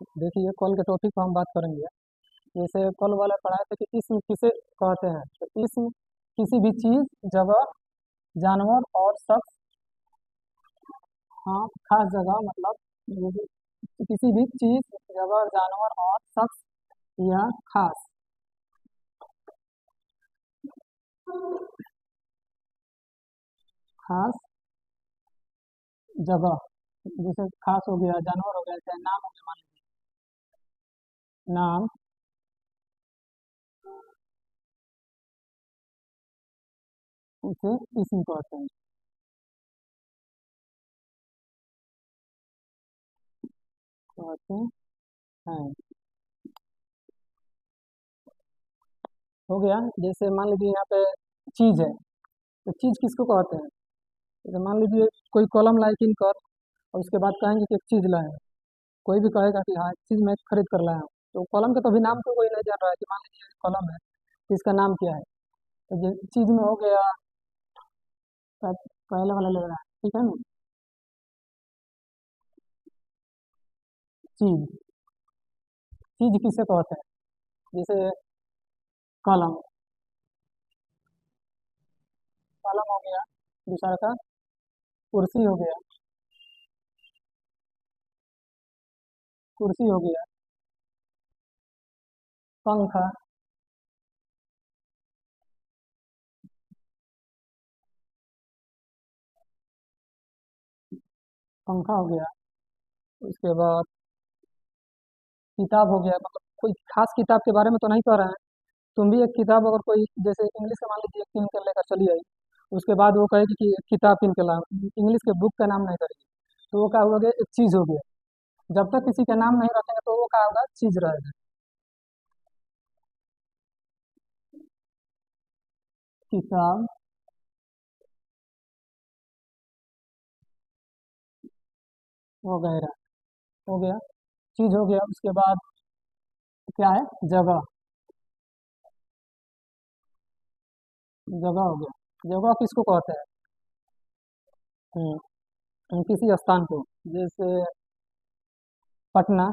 देखिए, कल के टॉपिक पर हम बात करेंगे। जैसे कल वाला पढ़ाए थे कि इसम किसे कहते हैं, तो इसम किसी भी चीज, जगह, जानवर और शख्स। हाँ, खास जगह मतलब किसी भी चीज, जगह, जानवर और शख्स या खास खास जगह। जैसे खास हो गया, जानवर हो गया, चाहे नाम हो गया, मान लीजिए नाम, उसे इसम कहते हैं। कहते हैं। हो गया। जैसे मान लीजिए यहाँ पे चीज है, तो चीज किसको कहते हैं? जैसे मान लीजिए कोई कलम लाए किन कर, और उसके बाद कहेंगे कि एक चीज लाए हैं। कोई भी कहेगा कि हाँ, एक चीज मैं खरीद कर लाया हूँ, तो कलम के तो अभी नाम को कोई नहीं जान रहा है कि मान लीजिए कलम है, तो इसका नाम क्या है। तो ये चीज में हो गया, तो पहले वाला ले रहा है, ठीक है ना। चीज, चीज किसे कहते हैं? जैसे कलम, कलम हो गया। दूसरा का कुर्सी हो गया, कुर्सी हो गया। पंखा, पंखा हो गया। उसके बाद किताब हो गया, मतलब कोई खास किताब के बारे में तो नहीं कह रहे हैं। तुम भी एक किताब अगर कोई, जैसे इंग्लिश का मान लीजिए, किन के लेकर चली आई, उसके बाद वो कहेगी कि एक किताब किन के लाओ, इंग्लिश के बुक का नाम नहीं करेगी, तो वो क्या हो गया, एक चीज हो गया। जब तक किसी का नाम नहीं रखेंगे तो वो क्या होगा, चीज रहेगा। किताब वगैरह हो गया, चीज हो गया। उसके बाद क्या है, जगह, जगह हो गया। जगह किसको कहते हैं? किसी स्थान को। जैसे पटना,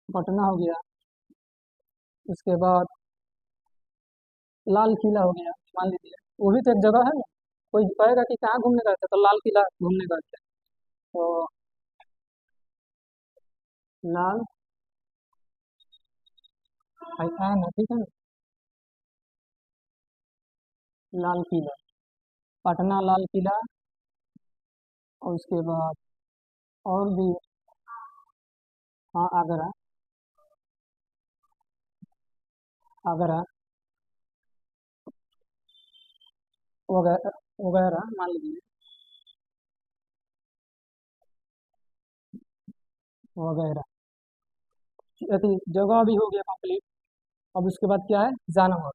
पटना हो गया। उसके बाद लाल किला हो गया, मान लीजिए, वो भी तो एक जगह है ना। कोई कहेगा कि कहाँ घूमने गए थे, तो लाल किला घूमने गए थे। तो लाल, आई एन है, ठीक है ना। लाल किला, पटना लाल किला। और उसके बाद और भी, हाँ, आगरा, आगरा वगैरह वगैरह, मान लीजिए वगैरह। अति जगह भी हो गया कंप्लीट। अब उसके बाद क्या है, जानवर।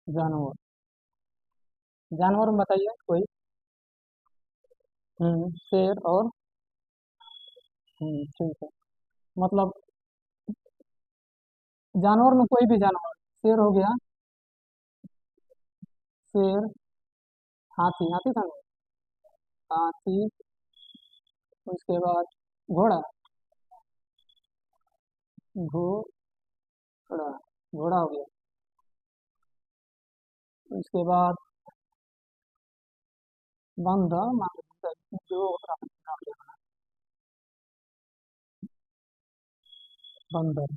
जानवर, जानवर में बताइए कोई। शेर और, ठीक है। मतलब जानवर में कोई भी जानवर, शेर हो गया, शेर। हाथी, हाथी था ना। हाथी। उसके बाद घोड़ा, घोड़ा, घोड़ा हो गया। उसके बाद बंदर, मान लीजिए जो बंदर,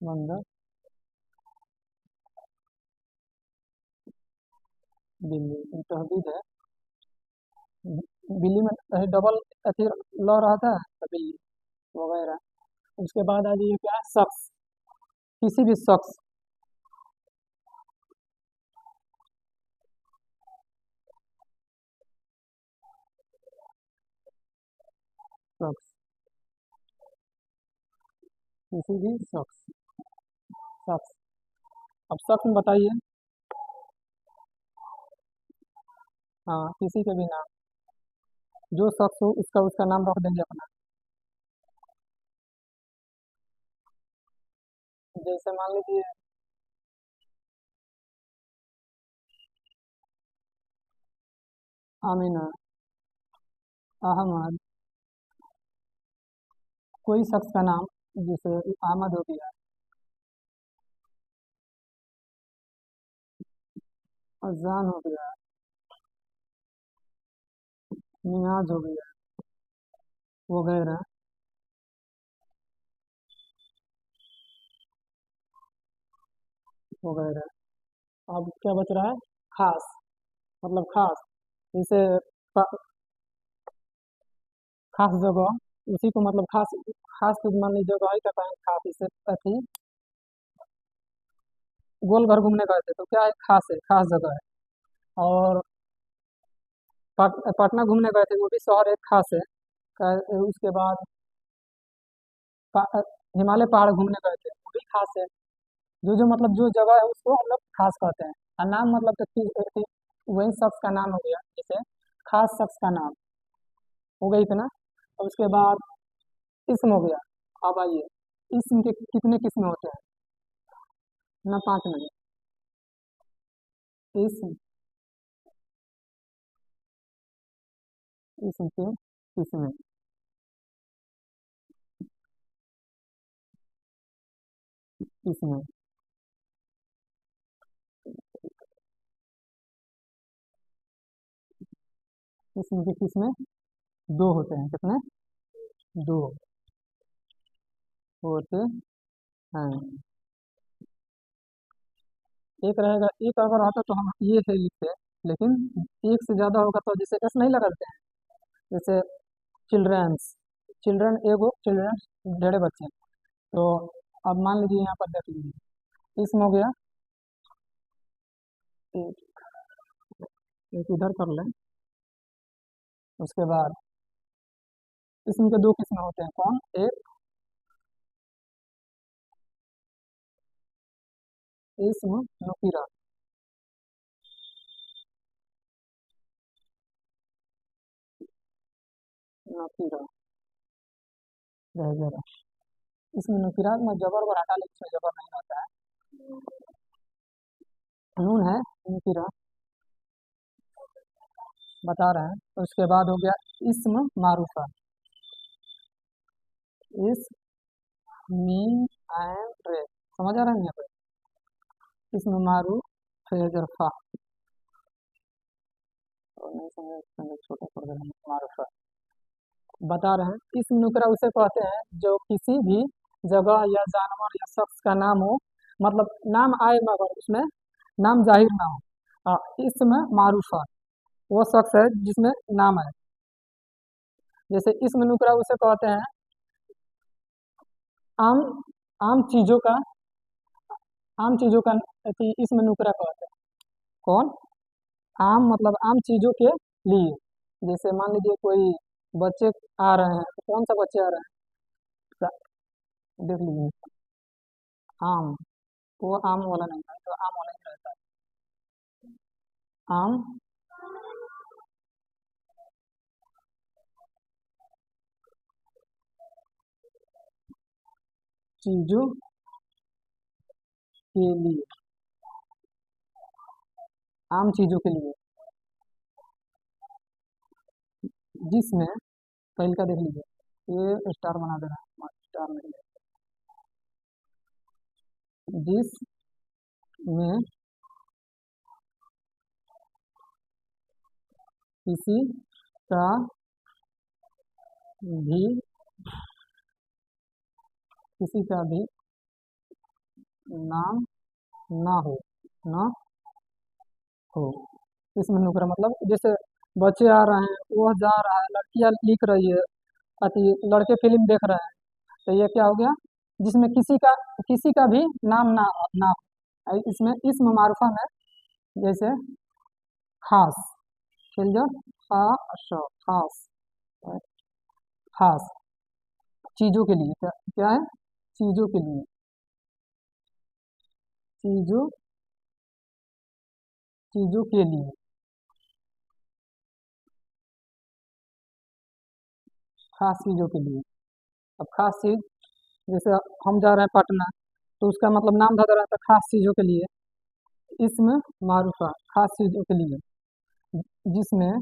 बंदर। बिल्ली तहदीद है। बिल्ली में डबल अथी लॉ रहता है, तो बिल्ली वगैरह। उसके बाद आ जाइए, क्या है, शख्स, किसी भी शख्स। शख्स, किसी भी शख्स, शख्स। अब शख्स में बताइए। हाँ, किसी के भी नाम, जो शख्स हो उसका उसका नाम रख देंगे अपना। जैसे मान लीजिए आमिना, अहमद, कोई शख्स का नाम, जैसे अहमद हो गया, अजान हो गया, नियाज हो गया, वगैरह वगैरह। अब क्या बच रहा है? खास, मतलब खास, जैसे प- खास जगह, उसी को मतलब खास, खास तो मान लीजिए जगह ही का पाएंगे खास, इसे अथी गोल घर घूमने गए थे तो क्या है? खास है, खास जगह है। और पटना घूमने गए थे, वो भी शहर एक खास है। उसके बाद पा- हिमालय पहाड़ घूमने गए थे, वो भी खास है। जो जो मतलब जो जगह है उसको हम लोग खास कहते हैं। और नाम मतलब तो वही शख्स का नाम हो गया, जैसे खास शख्स का नाम हो गई इतना। और उसके बाद इस्म हो गया। अब आइए, इस्म के कितने किस्में होते हैं? ना 5 मिनट। इस्म, इस्म के किस्में, किस्में, इस्म के किस्में दो होते हैं। कितने? दो होते हैं। एक रहेगा, एक अगर आता तो हम ये है लिखते, लेकिन एक से ज्यादा होगा तो जैसे एस नहीं लगाते हैं। जैसे चिल्ड्रंस, चिल्ड्रन एगो, चिल्ड्रन ढेरे बच्चे। तो अब मान लीजिए यहाँ पर देख लीजिए, इसम हो गया, एक, एक इधर कर लें। उसके बाद इसम के दो किस्में होते हैं, कौन? एक इसम नुकीरा, नकीरा रह गया। इसमें नुकीरा में जबर और हटा, लेकिन इसमें जबर नहीं रहता है, नून है, नुकीरा बता रहे हैं। तो उसके बाद हो गया इसम मारूफा, इस, मीम, एंड रे, समझ आ रहा है यहाँ पे? इसम मारूफ, फेजरफा, और नहीं समझ समझ छोटा पड़ गया, मारूफा बता रहे हैं। इसम नुकरा उसे कहते हैं जो किसी भी जगह या जानवर या शख्स का नाम हो, मतलब नाम आए मगर उसमें नाम जाहिर ना हो। इसम मारूफा वो शख्स है जिसमें नाम है। जैसे इसम नुकरा उसे कहते हैं आम, आम चीजों का, आम चीजों का इसम नुकरा कहते हैं। कौन? आम मतलब आम चीजों के लिए। जैसे मान लीजिए कोई बच्चे आ रहे हैं, तो कौन सा बच्चे आ रहे हैं? देख लीजिए, आम, वो आम वाला नहीं है, तो आम वाला ही रहता है। आम चीजों के लिए, आम चीजों के लिए, जिसमें, पहले का देख लीजिए, ये स्टार बना दे रहा है, स्टार नहीं है। जिसमें किसी का भी, किसी का भी नाम ना हो, ना हो। इसमें नुकरा मतलब जैसे बच्चे आ रहे हैं, वह जा रहा है, लड़कियां लिख रही है, अति लड़के फिल्म देख रहे हैं, तो ये क्या हो गया? जिसमें किसी का भी नाम ना, ना हो। इसमें इस्म मारूफा में, जैसे खास, खिलजर, खास, खास, खास चीजों के लिए, क्या क्या है? चीजों के लिए, चीजों, चीजों के लिए, खास चीजों के लिए। अब खास चीज, जैसे हम जा रहे हैं पटना, तो उसका मतलब नाम धरा रहता है खास चीजों के लिए। इसमें मारूफा, खास चीजों के लिए, जिसमें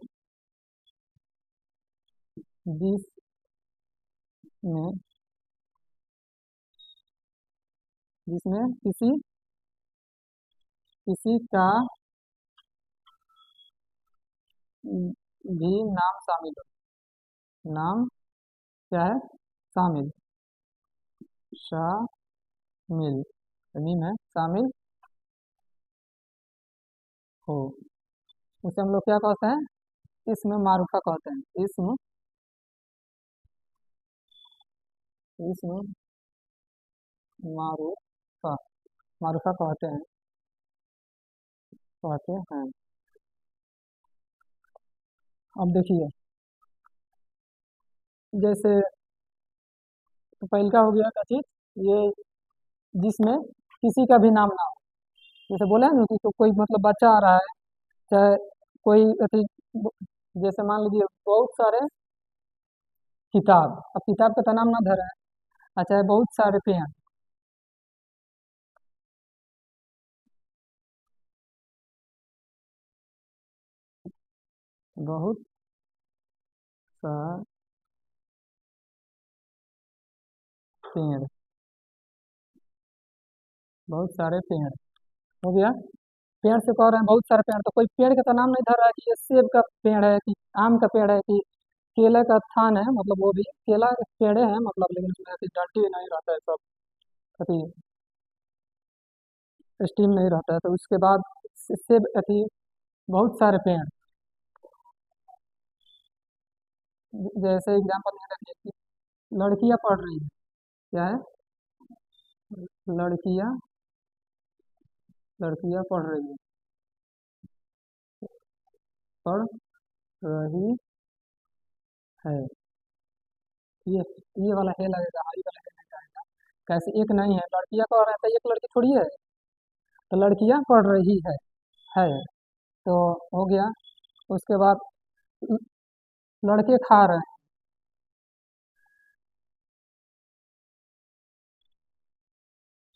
जिसमें जिसमें किसी किसी का भी नाम शामिल हो। नाम क्या है? शामिल। शामिल। मीम है, शामिल हो। उसे हम लोग क्या कहते हैं? इसमें मारूफा कहते हैं। इसमें मारूफा मारूफा कहते हैं। अब देखिए, जैसे पहल का हो गया क्या चीज? ये जिसमें किसी का भी नाम ना हो। जैसे बोला है ना कि कोई मतलब बच्चा आ रहा है, चाहे कोई अथी, जैसे मान लीजिए बहुत सारे किताब, अब किताब का तो नाम ना धरा है। अच्छा है, बहुत सारे पेड़। बहुत सारे पेड़। बहुत सारे पेड़ हो गया। पेड़ से कह रहे हैं बहुत सारे पेड़, तो कोई पेड़ का तो नाम नहीं धर रहा है कि ये सेब का पेड़ है कि आम का पेड़ है कि केला का थान है, मतलब वो भी केला के पेड़े हैं मतलब, लेकिन उसमें ऐसी डंडी नहीं रहता है सब, अथी स्टीम नहीं रहता है। तो उसके बाद सेब अथी बहुत सारे पेड़। जैसे एग्जाम्पल में रखिए कि लड़कियां पढ़ रही हैं। क्या है? लड़कियां लड़कियां पढ़ रही हैं। पढ़ रही है। ये ये वाला है लगेगा, हाँ, ये वाला है नहीं आएगा। कैसे एक नहीं है, लड़कियां पढ़ रहे हैं तो एक लड़की थोड़ी है। तो लड़कियां पढ़ रही है तो हो गया। उसके बाद ल- लड़के खा रहे हैं।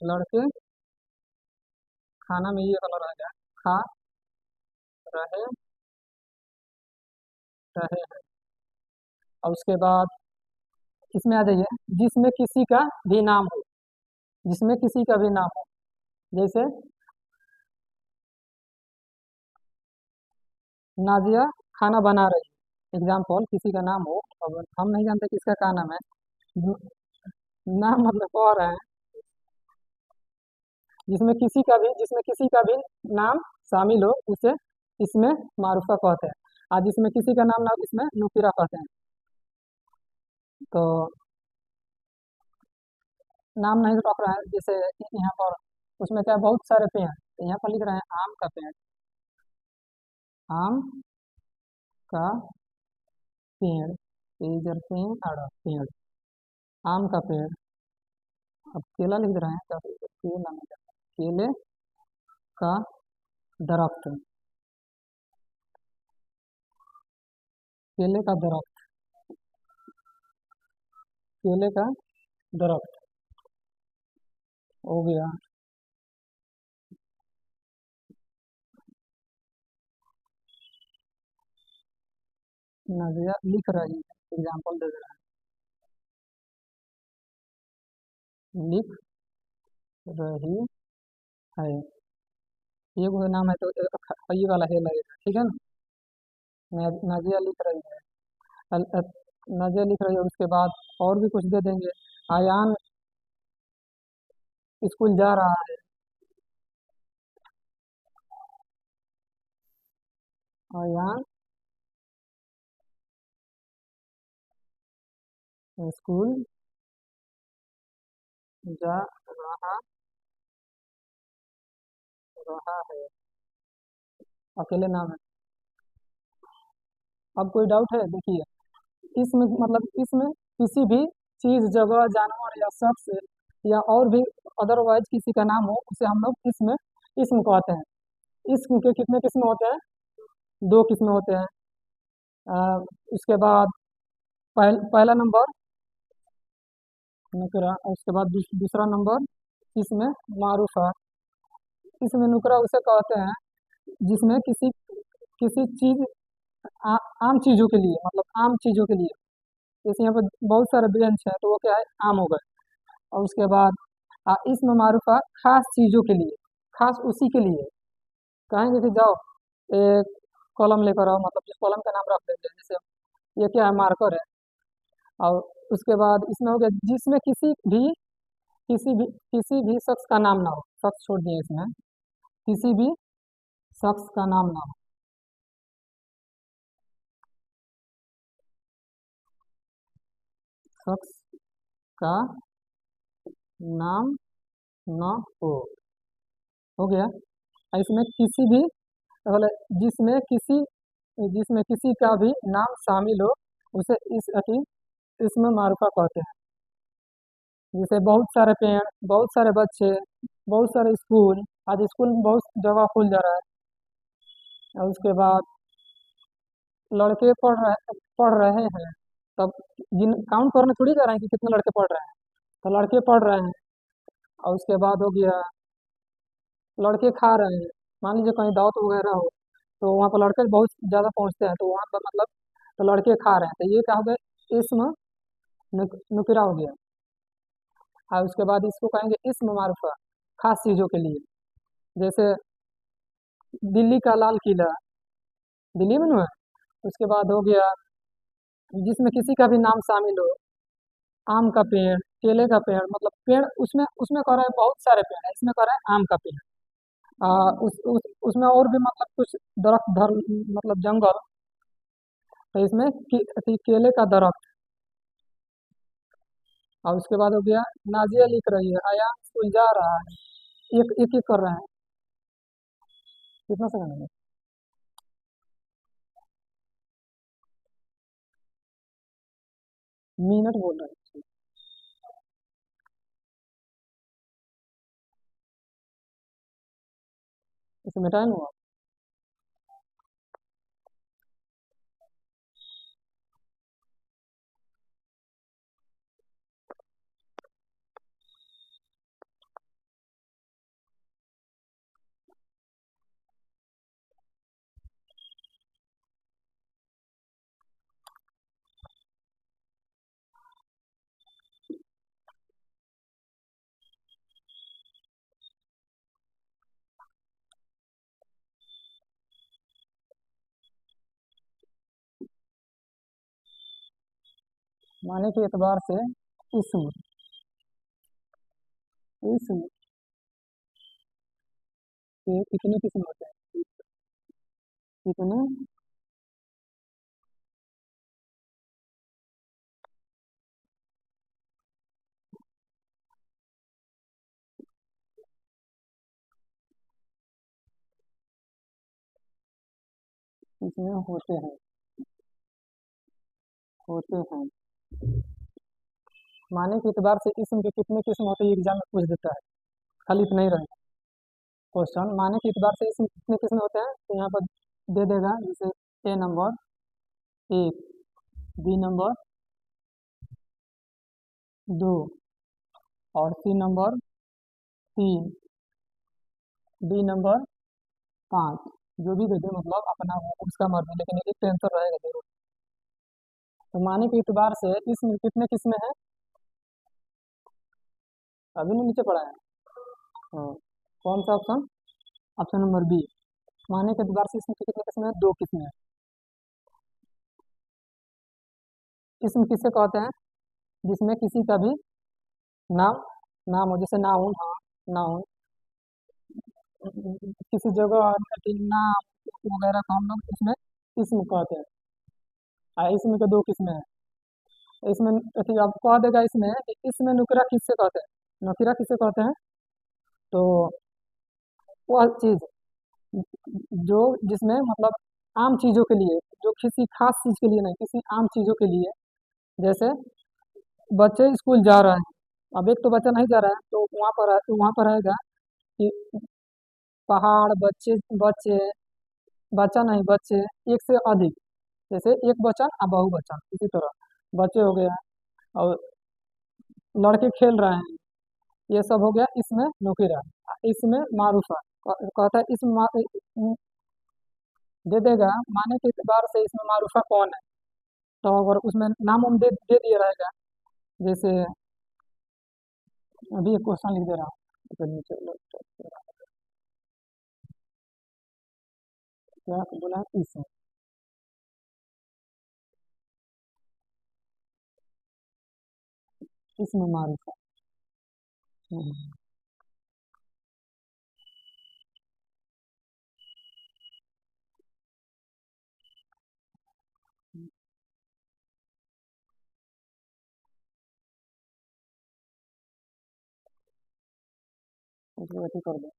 लड़के खाना में ये वाला रहेगा, खा रहे रहे हैं। और उसके बाद इसमें आ जाइए, जिसमें किसी का भी नाम हो। जिसमें किसी का भी नाम हो, जैसे नाजिया खाना बना रही है। एग्जाम्पल, किसी का नाम हो, अब हम नहीं जानते किसका क्या नाम है। न- नाम मतलब कह रहे हैं, जिसमें किसी का भी नाम शामिल हो उसे इसमें मारूफा कहते हैं। और जिसमें किसी का नाम ना हो इसमें नुकीरा कहते हैं। तो नाम नहीं रख रहा है, जैसे यहाँ पर उसमें क्या है, बहुत सारे पेड़, तो यहाँ पर लिख रहे हैं आम का पेड़। आम का पेड़, इधर पेड़, आम का पेड़। अब केला लिख रहे हैं, क्या केला नहीं लिख रहे हैं। केले का दरख्त। केले का दरख्त। केले का दरख्त हो गया। नदिया लिख रही है, एग्जाम्पल दे रहा है, लिख रही है। ये कोई नाम है तो ये वाला है लगेगा, ठीक है ना। नदिया लिख रही है। नदिया लिख रही है, उसके बाद और भी कुछ दे देंगे। आयान स्कूल जा रहा है। आयान स्कूल जा रहा रहा है। अकेले नाम है। अब कोई डाउट है? देखिए, इसमें मतलब इसमें किसी भी चीज, जगह, जानवर या शख्स या और भी अदरवाइज किसी का नाम हो उसे हम लोग इसमें इसम कहते हैं। इसम के कितने किस्म होते हैं? दो किस्में होते हैं। अ, उसके बाद पहला नंबर नुकरा, और उसके बाद दूसरा नंबर इसमें मारूफा। इसमें नुकरा उसे कहते हैं जिसमें किसी किसी चीज, आ, आम चीजों के लिए, मतलब आम चीजों के लिए जैसे यहाँ पर बहुत सारे बेंच है तो वो क्या है, आम हो गए। और उसके बाद इसम मारूफा खास चीज़ों के लिए, खास उसी के लिए कहेंगे कि जाओ एक कॉलम लेकर आओ, मतलब जिस कॉलम का नाम रख देते हैं, जैसे ये क्या है, मार्कर है। और उसके बाद इसमें हो गया जिसमें किसी भी शख्स का नाम ना हो, शख्स छोड़ दिए इसमें, किसी भी शख्स का नाम ना हो। शख्स का नाम न हो, हो गया। और इसमें किसी भी, मतलब जिसमें किसी जिसमें किसी का भी नाम शामिल हो उसे इस अति इसमें मारूफा कहते हैं। जैसे बहुत सारे पेड़, बहुत सारे बच्चे, बहुत सारे स्कूल, आज स्कूल में बहुत जगह खुल जा रहा है। और उसके बाद लड़के पढ़ रहे हैं, तब गिन काउंट करने थोड़ी जा रहे हैं कि कितने लड़के पढ़ रहे हैं, तो लड़के पढ़ रहे हैं। और उसके बाद हो गया लड़के खा रहे हैं, मान लीजिए कहीं दावत वगैरह हो तो वहाँ पर लड़के बहुत ज़्यादा पहुँचते हैं, तो वहाँ पर मतलब तो लड़के खा रहे हैं, तो ये क्या हो गया, इसम नुकरा हो गया। और उसके बाद इसको कहेंगे इसम मारूफा, खास चीज़ों के लिए। जैसे दिल्ली का लाल किला, दिल्ली में ना है। उसके बाद हो गया जिसमें किसी का भी नाम शामिल हो, आम का पेड़, केले का पेड़, मतलब पेड़ उसमें उसमें कह रहा है बहुत सारे पेड़ है, इसमें कह रहा है आम का पेड़। उसमें और भी मतलब कुछ दरख्त धर, मतलब जंगल, तो इसमें केले का दरख्त। और उसके बाद हो गया नाजिया लिख रही है, अयान स्कूल जा रहा है, एक एक एक कर रहे हैं। कितना सेकंड है? मिनट बोल रहे हैं। इसमें टाइम हुआ। माने के एतबार से इसम, इसम के कितने किस्म होते हैं, कितने किस्में होते हैं। माने के एतबार से इसम के कितने किस्म होते हैं, एग्जाम में पूछ देता है, खाली इतना ही रहेगा क्वेश्चन। माने के एतबार से इसम कितने किस्म होते हैं, तो यहाँ पर दे देगा, जैसे ए नंबर एक, बी नंबर दो, और सी नंबर तीन, डी नंबर पाँच। जो भी दे दे मतलब अपना वो उसका मर्जी, लेकिन एक तो आंसर रहेगा जरूर। तो माने के एतबार से इसमें कितने किस्में हैं, अभी नहीं नीचे पड़ा है। हाँ, कौन सा ऑप्शन? Option number B. माने के एतबार से इसमें कितने किस्में हैं, दो किस्में हैं। इसमें किसे कहते हैं, जिसमें किसी का भी नाम नाम हो, जैसे नाउन, हाँ नाउन, किसी जगह कि नाम वगैरह का हम लोग इसमें इसम कहते हैं। इसमें के दो किस्में हैं। इसमें अथी आप कह देगा इसमें कि इसमें नुकरा किससे कहते हैं, नकीरा किससे कहते हैं, तो वह चीज जो जिसमें मतलब आम चीजों के लिए, जो किसी खास चीज के लिए नहीं, किसी आम चीजों के लिए। जैसे बच्चे स्कूल जा रहे हैं, अब एक तो बच्चा नहीं जा रहा है, तो वहाँ पर रहेगा कि पहाड़, बच्चे बच्चे, बच्चा नहीं बच्चे, एक से अधिक, जैसे एक वचन और बहुवचन, इसी तरह बच्चे हो गया। और लड़के खेल रहे हैं, ये सब हो गया इसमें नुकीरा। इसमें मारूफा कहता है दे देगा, माने के एतबार से इसमें मारूफा कौन है, तो अगर उसमें नाम वाम दे दिया रहेगा, जैसे अभी एक क्वेश्चन लिख दे रहा हूँ, इधर नीचे क्या बोला है, 30 है। इसमें मारूफ है। हम्म, इसको ऐसे कर दो।